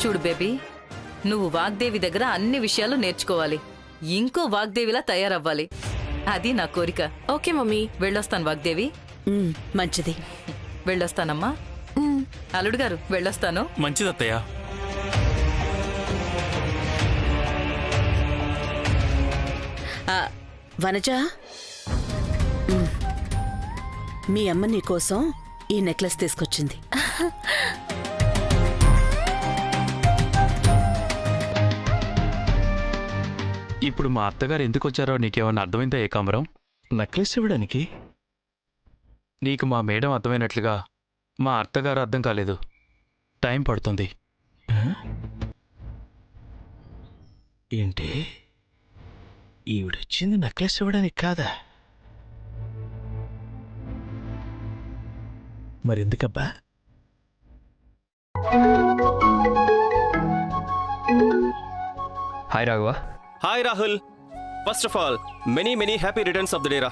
చూడు బేబీ, నువ్వు వాగ్దేవి దగ్గర అన్ని విషయాలు నేర్చుకోవాలి. ఇంకో వాగ్దేవిలా తయారవ్వాలి. అది నా కోరిక. Okay mummy. వెళ్ళొస్తాను వాగ్దేవి. మంచిది. వెళ్ళొస్తానమ్మా. అల్లుడు గారు వెళ్ళొస్తాను. మంచిదత్తయ్య. వనజ, మీ అమ్మ నీకోసం ఈ నెక్లెస్ తీసుకొచ్చింది. ఇప్పుడు మా అత్తగారు ఎందుకు వచ్చారో నీకేమన్నా అర్థమైందా ఏకాంబరం? నెక్లెస్ ఇవ్వడానికి? నీకు మా మేడం అర్థమైనట్లుగా మా అత్తగారు అర్థం కాలేదు. టైం పడుతుంది. ఏంటి, ఈవిడొచ్చింది నెక్లెస్ ఇవ్వడానికి కాదా? మరెందుకబ్బా? Hi Raghava. Hi Rahul. First of all many happy returns of the day రా.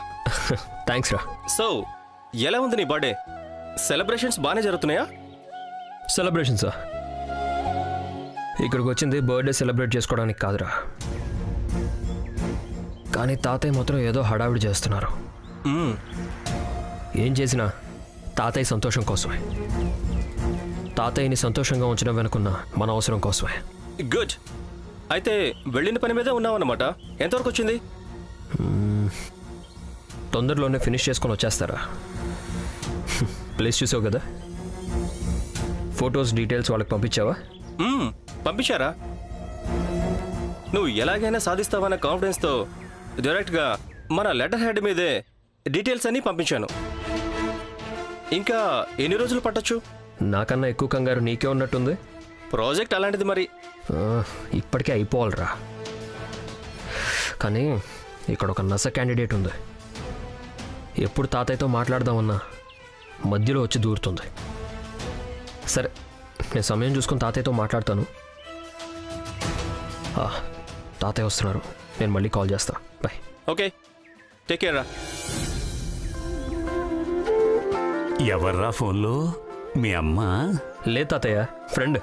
థ్యాంక్స్ రా. సో ఎలా ఉంది నీ బర్త్డే సెలబ్రేషన్స్? బాగానే జరుగుతున్నాయా? సెలబ్రేషన్సా? ఇక్కడికి వచ్చింది బర్త్డే సెలబ్రేట్ చేసుకోవడానికి కాదురా. కానీ తాతయ్య మాత్రం ఏదో హడావిడి చేస్తున్నారు. ఏం చేసినా తాతయ్య సంతోషం కోసమే. తాతయ్యని సంతోషంగా ఉంచడం వెనుకున్న మన అవసరం కోసమే. గుడ్. అయితే వెళ్ళిన పని మీదే ఉన్నావన్నమాట. ఎంతవరకు వచ్చింది? తొందరలోనే ఫినిష్ చేసుకొని వచ్చేస్తారా? ప్లేస్ చూసావు కదా, ఫొటోస్ డీటెయిల్స్ వాళ్ళకి పంపించావా? పంపించారా? నువ్వు ఎలాగైనా సాధిస్తావన్న కాన్ఫిడెన్స్తో డైరెక్ట్గా మన లెటర్ హెడ్ మీదే డీటెయిల్స్ అన్నీ పంపించాను. ఇంకా ఎన్ని రోజులు పట్టొచ్చు? నాకన్నా ఎక్కువ కంగారు నీకే ఉన్నట్టుంది. ప్రాజెక్ట్ అలాంటిది మరి. ఇప్పటికే అయిపోవాలరా. కానీ ఇక్కడ ఒక నస క్యాండిడేట్ ఉంది. ఎప్పుడు తాతయ్యతో మాట్లాడదామన్నా మధ్యలో వచ్చి దూరుతుంది. సరే, నేను సమయం చూసుకొని తాతయ్యతో మాట్లాడతాను. తాతయ్య వస్తున్నారు, నేను మళ్ళీ కాల్ చేస్తా. బాయ్. ఓకే, టేక్ కేర్ రా. ఎవర్రా ఫోన్లో? మీ అమ్మ? లేదు తాతయ్య, ఫ్రెండ్.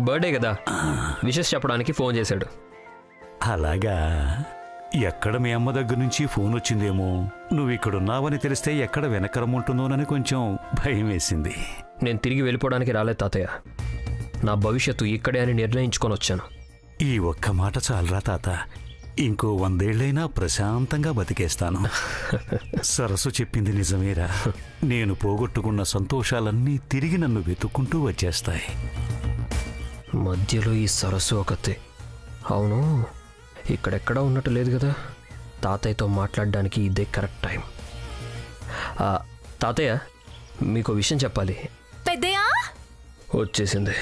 బర్త్డే కదా, విషెస్ చెప్పడానికి ఫోన్ చేశాడు. అలాగా? ఎక్కడ మీ అమ్మ దగ్గర నుంచి ఫోన్ వచ్చిందేమో. నువ్వు ఇక్కడున్నావని తెలిస్తే ఎక్కడ వెనకరముంటుందోనని కొంచెం భయం వేసింది. నేను తిరిగి వెళ్ళిపోవడానికి రాలేదు తాతయ్య. నా భవిష్యత్తు ఇక్కడే అని నిర్ణయించుకొని వచ్చాను. ఈ ఒక్క మాట చాలరా తాత. ఇంకో 100 ఏళ్ళైనా ప్రశాంతంగా బతికేస్తాను. సరస్సు చెప్పింది నిజమేరా. నేను పోగొట్టుకున్న సంతోషాలన్నీ తిరిగి నన్ను వెతుక్కుంటూ వచ్చేస్తాయి. మధ్యలో ఈ సరస్సు ఒకతే. అవును, ఇక్కడెక్కడా ఉన్నట్టు లేదు కదా. తాతయ్యతో మాట్లాడడానికి ఇదే కరెక్ట్ టైం. తాతయ్య, మీకు విషయం చెప్పాలి. పెద్దయ్యా వచ్చేసింది.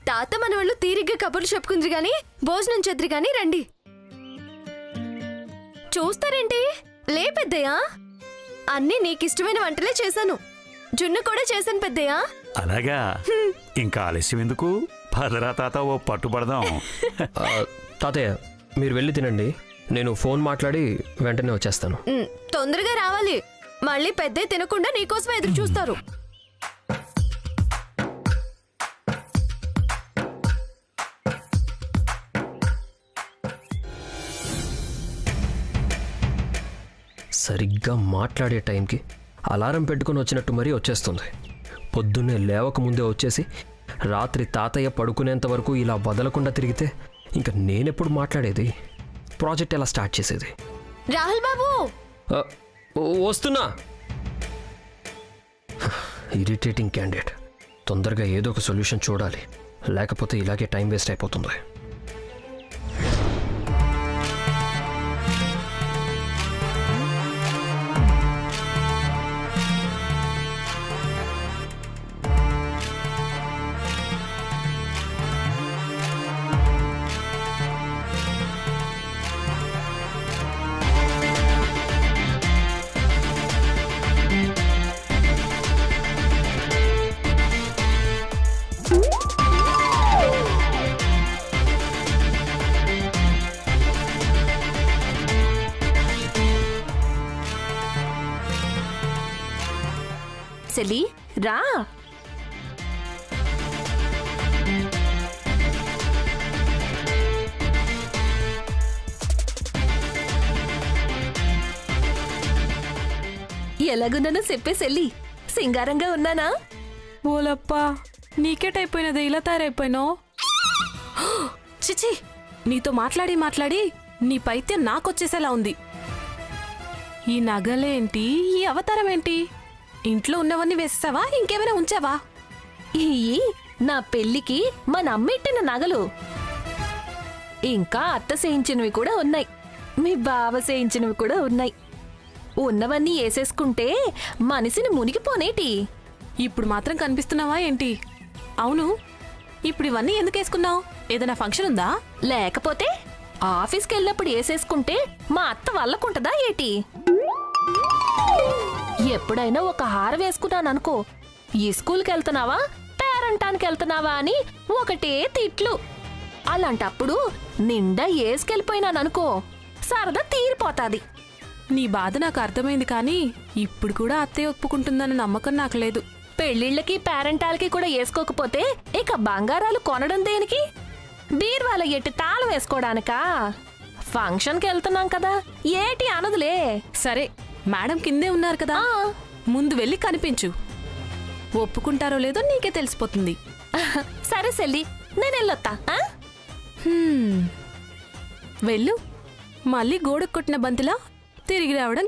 తాత మన వాళ్ళు తీరిగ్గా కబుర్లు చెప్పుకుంది గాని భోజనం చెద్రి గాని రండి. చూస్తారేంటి? లే పెద్దయ్యా, అన్నీ నీకిష్టమైన వంటలే చేశాను. జున్ను కూడా చేశాను పెద్దయ్యా. అలాగా? ఇంకా ఆలస్యం ఎందుకు? పదరా తాత, ఓ పట్టుబడదాం. తాతయ్య, మీరు వెళ్ళి తినండి. నేను ఫోన్ మాట్లాడి వెంటనే వచ్చేస్తాను. తొందరగా రావాలి. మళ్ళీ పెద్ద తినకుండా నీకోసం ఎదురు చూస్తారు. సరిగ్గా మాట్లాడే టైంకి అలారం పెట్టుకుని వచ్చినట్టు మరీ వచ్చేస్తుంది. పొద్దున్నే లేవకముందే వచ్చేసి రాత్రి తాతయ్య పడుకునేంత వరకు ఇలా వదలకుండా తిరిగితే ఇంకా నేనెప్పుడు మాట్లాడేది? ప్రాజెక్ట్ ఎలా స్టార్ట్ చేసేది? రాహుల్ బాబు వస్తున్నా. Irritating candidate. తొందరగా ఏదో ఒక సొల్యూషన్ చూడాలి, లేకపోతే ఇలాగే టైం వేస్ట్ అయిపోతుంది. సెలి రా. ఎలాగున్నానో చెప్పేసెల్లి సింగారంగా ఉన్నానా? ఓలప్పా నీకేటైపోయినది ఇలా తయారైపోయినావు? చిచి, నీతో మాట్లాడి మాట్లాడి నీ పైత్యం నాకొచ్చేసేలా ఉంది. ఈ నగలేంటి, ఈ అవతారం ఏంటి? ఇంట్లో ఉన్నవన్నీ వేసేసావా, ఇంకేమైనా ఉంచావా? ఈ నా పెళ్లికి మన అమ్మెట్టిన నగలు, ఇంకా అత్త చేయించినవి కూడా ఉన్నాయి, మీ బావ చేయించినవి కూడా ఉన్నాయి. ఉన్నవన్నీ వేసేసుకుంటే మనిషిని మునిగిపోనేటి. ఇప్పుడు మాత్రం కనిపిస్తున్నావా ఏంటి? అవును, ఇప్పుడు ఇవన్నీ ఎందుకు వేసుకున్నావు? ఏదైనా ఫంక్షన్ ఉందా? లేకపోతే ఆఫీస్కి వెళ్ళినప్పుడు వేసేసుకుంటే మా అత్త వల్లకుంటదా ఏటి? ఎప్పుడైనా ఒక హార వేసుకున్నాననుకో, ఈ స్కూల్కి వెళ్తున్నావా, పేరంటానికి వెళ్తున్నావా అని ఒకటే తిట్లు. అలాంటప్పుడు నిండా వేసుకెళ్ళిపోయినాననుకో, సరదా తీరిపోతాది. నీ బాధ నాకు అర్థమైంది, కానీ ఇప్పుడు కూడా అత్తయ్య ఒప్పుకుంటుందన్న నమ్మకం నాకు లేదు. పెళ్లిళ్ళకి పేరంటాలకి కూడా వేసుకోకపోతే ఇక బంగారాలు కొనడం దేనికి? బీర్వాల ఎట్టి తాళం వేసుకోవడానికా? ఫంక్షన్కి వెళ్తున్నాం కదా, ఏటి అనదులే. సరే, మేడం కిందే ఉన్నారు కదా, ముందు వెళ్ళి కనిపించు. ఒప్పుకుంటారో లేదో నీకే తెలిసిపోతుంది. సరే సెల్లి, నేను వెళ్ళొత్తా. వెళ్ళు, మళ్ళీ గోడకు కొట్టిన బంతిలా తిరిగి రావడం.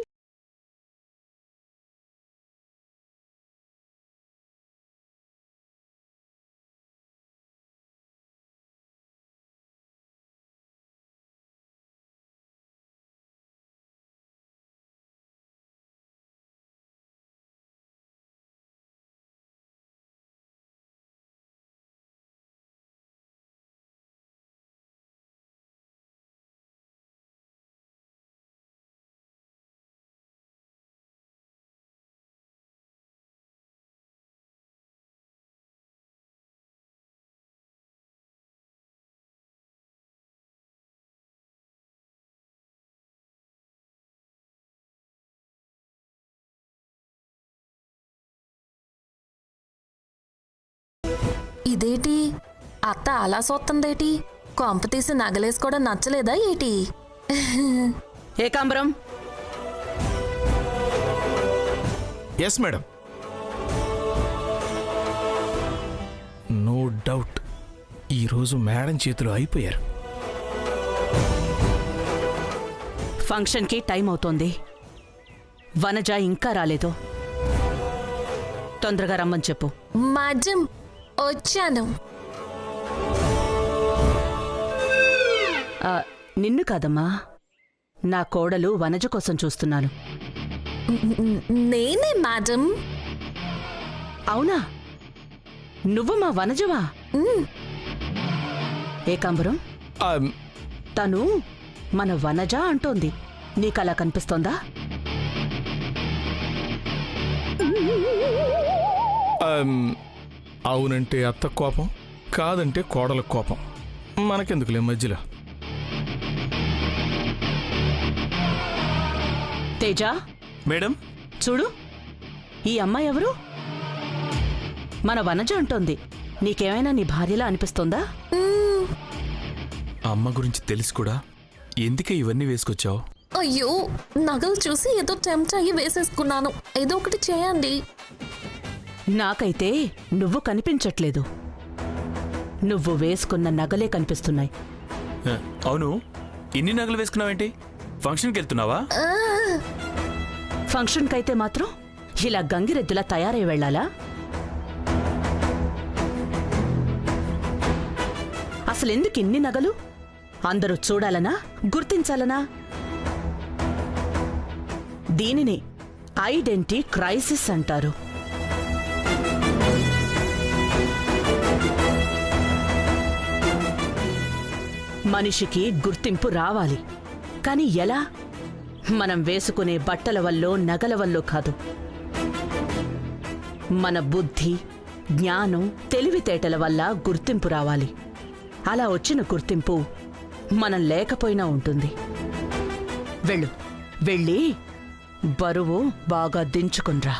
ఇదేటి అత్త అలా సొత్తందేటి? కొంప తీసి నగలేసుకోవడం నచ్చలేదా ఏటి? Ekambaram, yes madam. No doubt ఈరోజు మేడం చేతిలో అయిపోయారు. ఫంక్షన్కి టైం అవుతోంది. వనజ ఇంకా రాలేదు. తొందరగా రమ్మని చెప్పు. మాజం వచ్చాను. నిన్ను కాదమ్మా, నా కోడలు వనజ కోసం చూస్తున్నాను. నేనే మేడం. అవునా, నువ్వు మా వనజవా? ఏకాంబరం, తను మన వనజ అంటోంది, నీకలా కనిపిస్తోందా? అవునంటే అత్త కోపం, కాదంటే కోడల కోపం. మనకెందుకులే మధ్యలో. తేజ, మేడం, చూడు, ఈ అమ్మాయి ఎవరు? మన వనజ అంటోంది, నీకేమైనా నీ భార్యలా అనిపిస్తోందా? అమ్మ గురించి తెలిసి కూడా ఎందుకే ఇవన్నీ వేసుకొచ్చావు? అయ్యో, నగలు చూసి ఏదో టెంప్ట్ అయ్యి వేసేసుకున్నాను. ఏదో ఒకటి చేయండి. నాకైతే నువ్వు కనిపించట్లేదు. నువ్వు వేసుకున్న నగలే కనిపిస్తున్నాయి. అవును, ఇన్ని నగలు వేసుకున్నావేంటి? ఫంక్షన్కి వెళ్తున్నావా? ఫంక్షన్కైతే మాత్రం ఇలా గంగిరెద్దులా తయారై వెళ్ళాలా? అసలెందుకు ఇన్ని నగలు? అందరూ చూడాలనా, గుర్తించాలనా? దీనిని ఐడెంటిటీ క్రైసిస్ అంటారు. మనిషికి గుర్తింపు రావాలి, కానీ ఎలా? మనం వేసుకునే బట్టల వల్లో నగల వల్లో కాదు. మన బుద్ధి, జ్ఞానం, తెలివితేటల వల్ల గుర్తింపు రావాలి. అలా వచ్చిన గుర్తింపు మనం లేకపోయినా ఉంటుంది. వెళ్ళు, వెళ్ళి బరువు బాగా దించుకునిరా.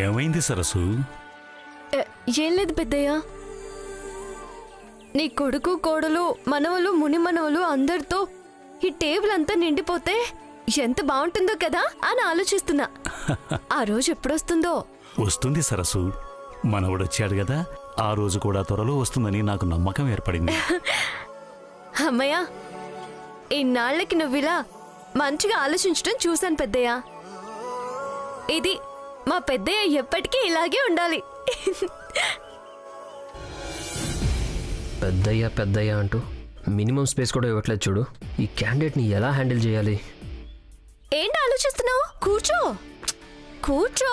ఏమైంది సరసు? ఏం లేదు పెద్దయ్య. నీ కొడుకు కోడలు మనవలు ముని మనవలు అందరితో ఈ టేబుల్ అంతా నిండిపోతే ఎంత బాగుంటుందో కదా అని ఆలోచిస్తున్నా. ఆ రోజు ఎప్పుడొస్తుందో? వస్తుంది సరసు. మనవడొచ్చాడు కదా, ఆ రోజు కూడా త్వరలో వస్తుందని నాకు నమ్మకం ఏర్పడింది. అమ్మయ్య, ఇన్నాళ్లకి నువ్విలా మంచిగా ఆలోచించడం చూశాను పెద్దయ్య. ఇది మా పెద్దయ్య ఎప్పటికీ ఇలాగే ఉండాలి. పెద్దయ్య పెద్దయ్య అంటూ మినిమం స్పేస్ కూడా ఇవ్వట్లేదు చూడు. ఈ క్యాండిడేట్ని ఎలా హ్యాండిల్ చేయాలి? ఏంటి ఆలోచిస్తున్నావు? కూర్చో కూర్చో.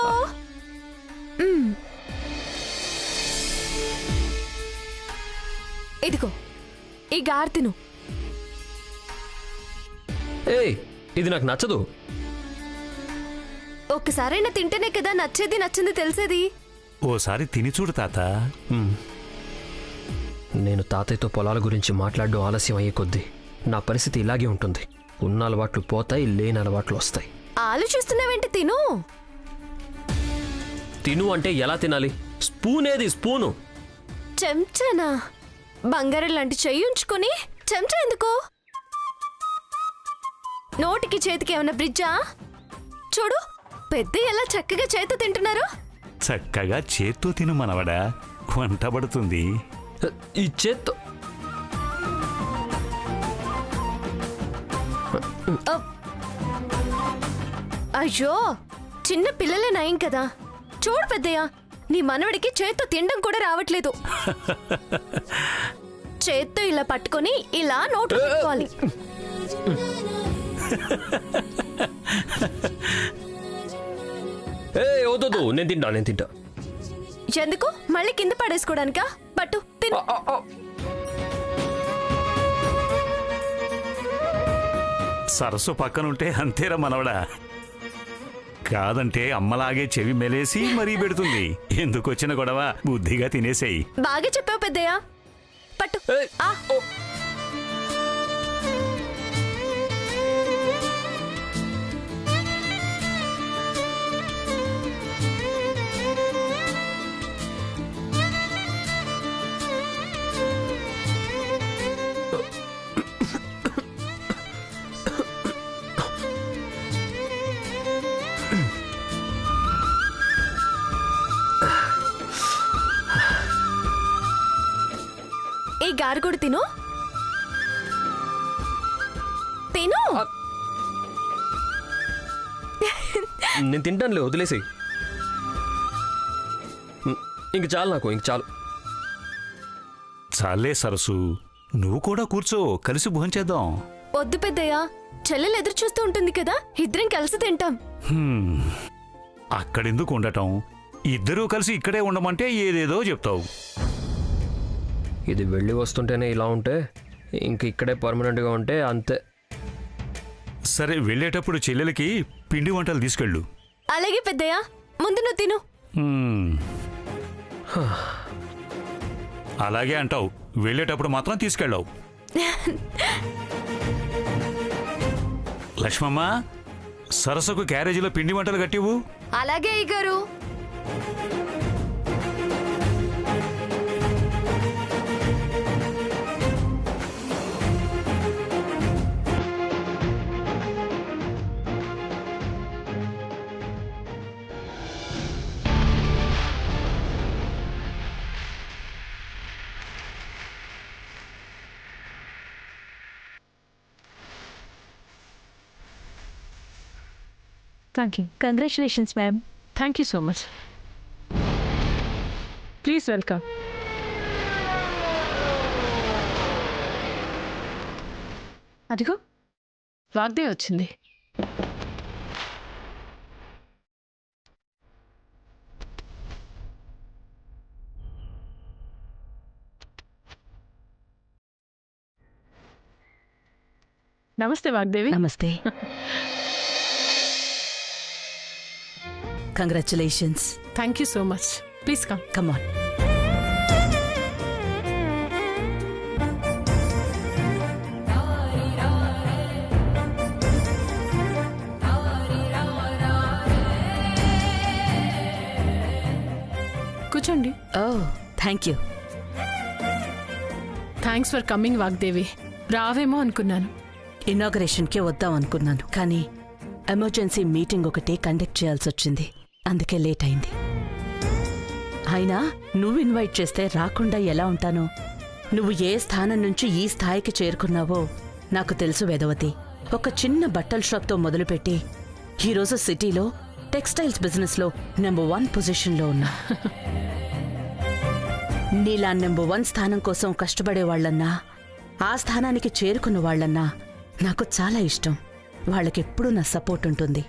ఇదిగో ఈ గార్ తిను. ఏయ్, ఇది నాకు నచ్చదు. ఒక్కసారైనా తింటేనే కదా నచ్చేది నచ్చింది తెలిసేది. ఓసారి తిని చూడు తాత. నేను తాతయ్యతో పొలాల గురించి మాట్లాడడం ఆలస్యం అయ్యే కొద్దీ నా పరిస్థితి ఇలాగే ఉంటుంది. ఉన్న అలవాట్లు పోతాయి, లేని అలవాట్లు వస్తాయి. ఆలోచిస్తున్నావేంటి? తిను. తిను అంటే ఎలా తినాలి? స్పూన్ ఏది? స్పూను. చెంచానా? బంగారం లాంటి చెయ్యి ఉంచుకొని చెంచా ఎందుకో? నోటికి చేతికి ఏమన్నా బ్రిడ్జా? చూడు పెద్ద ఎలా చక్కగా చేతితో తింటున్నారు. చక్కగా చేత్తో తిను మనవడా, వంట పడుతుంది. ఈ చేత్తో అయ్యో, చిన్న పిల్లలే నయం కదా. చూడు పెద్దయ్య, నీ మనవడికి చేత్తో తినడం కూడా రావట్లేదు. చేత్తో ఇలా పట్టుకొని ఇలా నోట్లో పెట్టుకోవాలి. వద్దు, నేను తింటా. ఎందుకు? మళ్ళీ కింద పడేసుకోవడానికా? పట్టు తిను. సరస్సు పక్కనుంటే అంతేరా మనవడా. కాదంటే అమ్మలాగే చెవి మెలేసి మరీ పెడుతుంది. ఎందుకొచ్చిన గొడవ? బుద్ధిగా తినేసేయి. బాగా చెప్పావు పెద్దయ్య. పట్టు. ఈ గారు కూడా తిను. తిను. నేను తింటానులే, వదిలేసేయి. ఇంక చాలు నాకు, ఇంక చాలు. చాలే సరసు, నువ్వు కూడా కూర్చో, కలిసి భోంచేద్దాం. వద్దు పెద్దయ్య, చెల్లెలు ఎదురు చూస్తూ ఉంటుంది కదా, ఇద్దరం కలిసి తింటాం. అక్కడెందుకు ఉండటం? ఇద్దరూ కలిసి ఇక్కడే ఉండమంటే ఏదేదో చెప్తావు. ఇది వెళ్ళి వస్తుంటేనే ఇలా ఉంటే ఇంక ఇక్కడే పర్మనెంట్గా ఉంటే అంతే. సరే, వెళ్ళేటప్పుడు చెల్లెలకి పిండి వంటలు తీసుకెళ్ళు. అలాగే పెద్దయ్య, ముందు నువ్వు తిను. అలాగే అంటావు, వెళ్ళేటప్పుడు మాత్రం తీసుకెళ్ళావు. లక్ష్మమ్మ, సరస్సుకు క్యారేజీలో పిండి వంటలు కట్టివు. అలాగే అయ్యగారు. Thank you. Congratulations, ma'am. Thank you so much. Please welcome. అదిగో వాగ్దేవి వచ్చింది. నమస్తే వాగ్దేవి. నమస్తే. Congratulations. Thank you so much. Please come. Come on. కూర్చోండి. Oh thank you. Thanks for coming Vagdevi. రావేమో అనుకున్నాను. ఇనాగరేషన్కి వద్దాం అనుకున్నాను, కానీ ఎమర్జెన్సీ మీటింగ్ ఒకటి కండక్ట్ చేయాల్సి వచ్చింది, అందుకే లేట్ అయింది. అయినా నువ్వు ఇన్వైట్ చేస్తే రాకుండా ఎలా ఉంటాను? నువ్వు ఏ స్థానం నుంచి ఈ స్థాయికి చేరుకున్నావో నాకు తెలుసు వేదవతి. ఒక చిన్న బట్టల షాప్తో మొదలుపెట్టి ఈరోజు సిటీలో టెక్స్టైల్స్ బిజినెస్లో నెంబర్ 1 పొజిషన్లో ఉన్నా. నీలా నెంబర్ 1 స్థానం కోసం కష్టపడే వాళ్ళన్నా, ఆ స్థానానికి చేరుకున్న వాళ్ళన్నా నాకు చాలా ఇష్టం. వాళ్ళకెప్పుడూ నా సపోర్ట్ ఉంటుంది.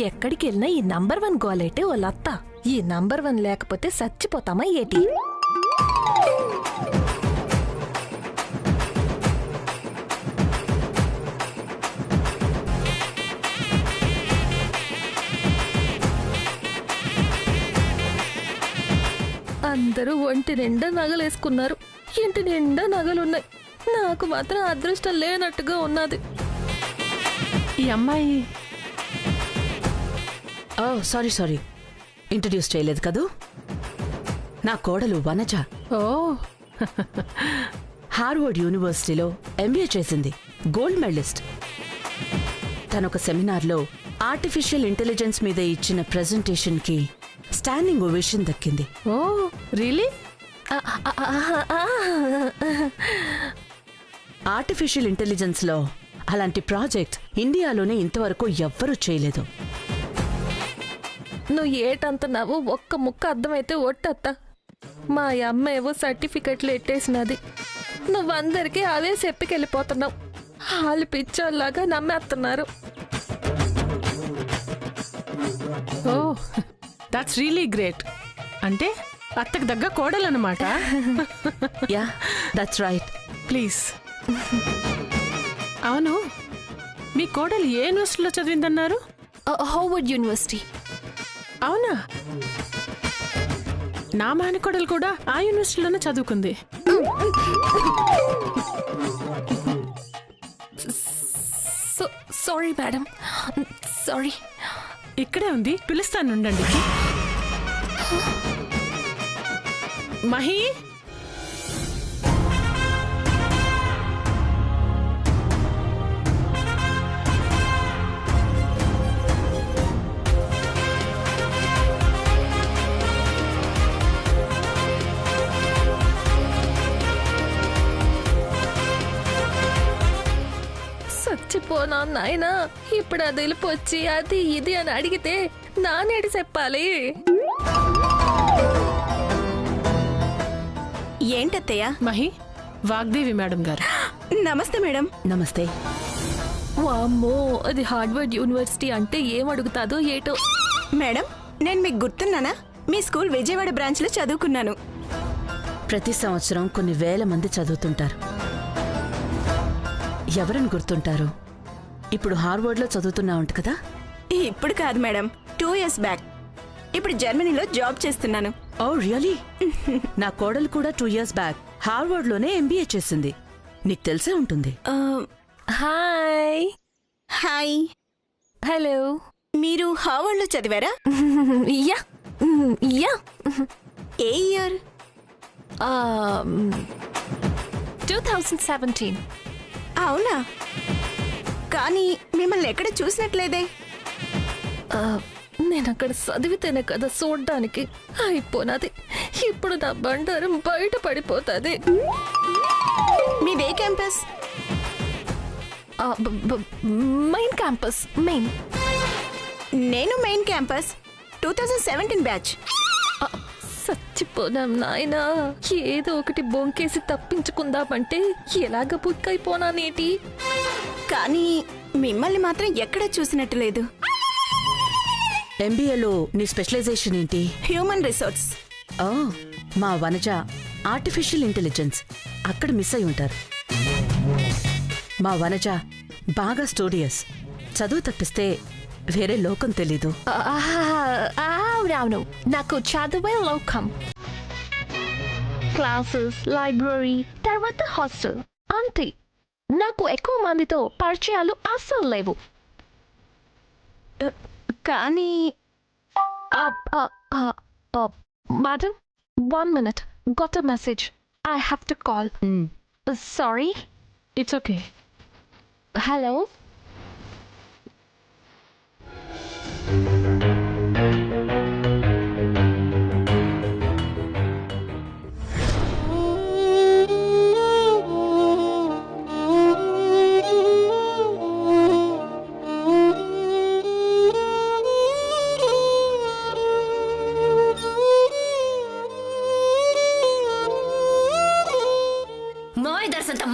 ఎక్కడికి వెళ్ళినా ఈ నంబర్ 1 గోలేటే ఓ లత్త. ఈ నంబర్ 1 లేకపోతే చచ్చిపోతామా ఏటి? అందరూ ఒంటి నిండా నగలేసుకున్నారు, ఇంటి నిండా నగలున్నాయి. నాకు మాత్రం అదృష్టం లేనట్టుగా ఉన్నది. ఈ అమ్మాయి ఓ సారీ, ఇంట్రడ్యూస్ చేయలేదు కదూ. నా కోడలు వనజ. ఓ హార్వర్డ్ యూనివర్సిటీలో ఎంబీఏ చేసింది, గోల్డ్ మెడలిస్ట్. తనొక సెమినార్లో ఆర్టిఫిషియల్ ఇంటెలిజెన్స్ మీద ఇచ్చిన ప్రెజెంటేషన్కి స్టాండింగ్ ఓవేషన్ దక్కింది. Oh really? ఆర్టిఫిషియల్ ఇంటెలిజెన్స్లో అలాంటి ప్రాజెక్ట్ ఇండియాలోనే ఇంతవరకు ఎవ్వరూ చేయలేదు. నువ్వు ఏటంటున్నావు? ఒక్క ముక్క అర్థమైతే ఒట్టత్త. మా అమ్మ ఏవో సర్టిఫికెట్లు ఎట్టేసినది, నువ్వందరికీ అవే చెప్పికెళ్ళిపోతున్నావు. వాళ్ళు పిచ్చోళ్ళలాగా నమ్మేస్తున్నారు. Oh that's really great. అంటే అత్తకు దగ్గర కోడలన్నమాట. Yeah that's right. ప్లీజ్. అవును, మీ కోడలు ఏ యూనివర్సిటీలో చదివిందన్నారు? Harvard university. అవునా? నా మానకోడలు కూడా ఆ యూనివర్సిటీలోనే చదువుకుంది. Sorry madam, sorry. ఇక్కడే ఉంది, పిలుస్తాను ఉండండి. మహి, చచ్చిపోనా నాయనా. ఇప్పుడు అది వెళ్ళిపోచ్చి అది ఇది అని అడిగితే నానేటి చెప్పాలి. ఏంటత్తయ్య? మహి, వాగ్దేవి మేడం గారు. నమస్తే మేడం. నమస్తే. వామ్మో, అది హార్వర్డ్ యూనివర్సిటీ అంటే ఏం అడుగుతాదో ఏటో. మేడం, నేను మీకు గుర్తున్నానా? మీ స్కూల్ విజయవాడ బ్రాంచ్లో చదువుకున్నాను. ప్రతి సంవత్సరం కొన్ని వేల మంది చదువుతుంటారు. ఎవరని గుర్తుంటారు? ఇప్పుడు హార్వర్డ్లో చదువుతున్నావంట కదా? ఇప్పుడు కాదు మేడం, 2 years బ్యాక్. ఇప్పుడు జర్మనీలో జాబ్ చేస్తున్నాను. Oh really? నా కోడలు కూడా 2 years బ్యాక్ హార్వర్డ్లోనే ఎంబీఏ చేసింది. నీకు తెలిసే ఉంటుంది. హాయ్. హాయ్. హలో. మీరు హార్వర్డ్లో చదివారా? Yeah yeah. ఏ ఇయర్? 2017. అవునా? కానీ మిమ్మల్ని ఎక్కడ చూసినట్లేదే. నేను అక్కడ చదివితేనే కదా చూడ్డానికి. అయిపోనాది, ఇప్పుడు నా బండారం బయట పడిపోతుంది. మీదే క్యాంపస్? Main campus. మెయిన్. నేను మెయిన్ క్యాంపస్, 2017 బ్యాచ్. చచ్చిపోదాం నాయనా. ఏదో ఒకటి బొంకేసి తప్పించుకుందామంటే ఎలాగ బుక్ అయిపోనా నేటి. కానీ మిమ్మల్ని మాత్రం ఎక్కడ చూసినట్టు లేదు. ఎంబీఏలో నీ స్పెషలైజేషన్ ఏంటి? Human resource. ఓ, మా వనజ ఆర్టిఫిషియల్ ఇంటెలిజెన్స్. అక్కడ మిస్ అయి ఉంటారు. మా వనజ బాగా స్టూడియస్. చదువు తప్పిస్తే వేరే లోకం తెలీదు. అవునవును, నాకు చదువే లోకం. క్లాసెస్, లైబ్రరీ, తర్వాత హాస్టల్, అంతే. నాకు ఎక్కువ మందితో పరిచయాలు అస్సలు లేవు. కానీ madam, 1 minute. Got a message. I have to call. Sorry. It's okay. Hello.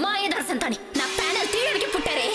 మాయదర్శంత అని నా ప్యానెల్ తీయడానికి పుట్టారే.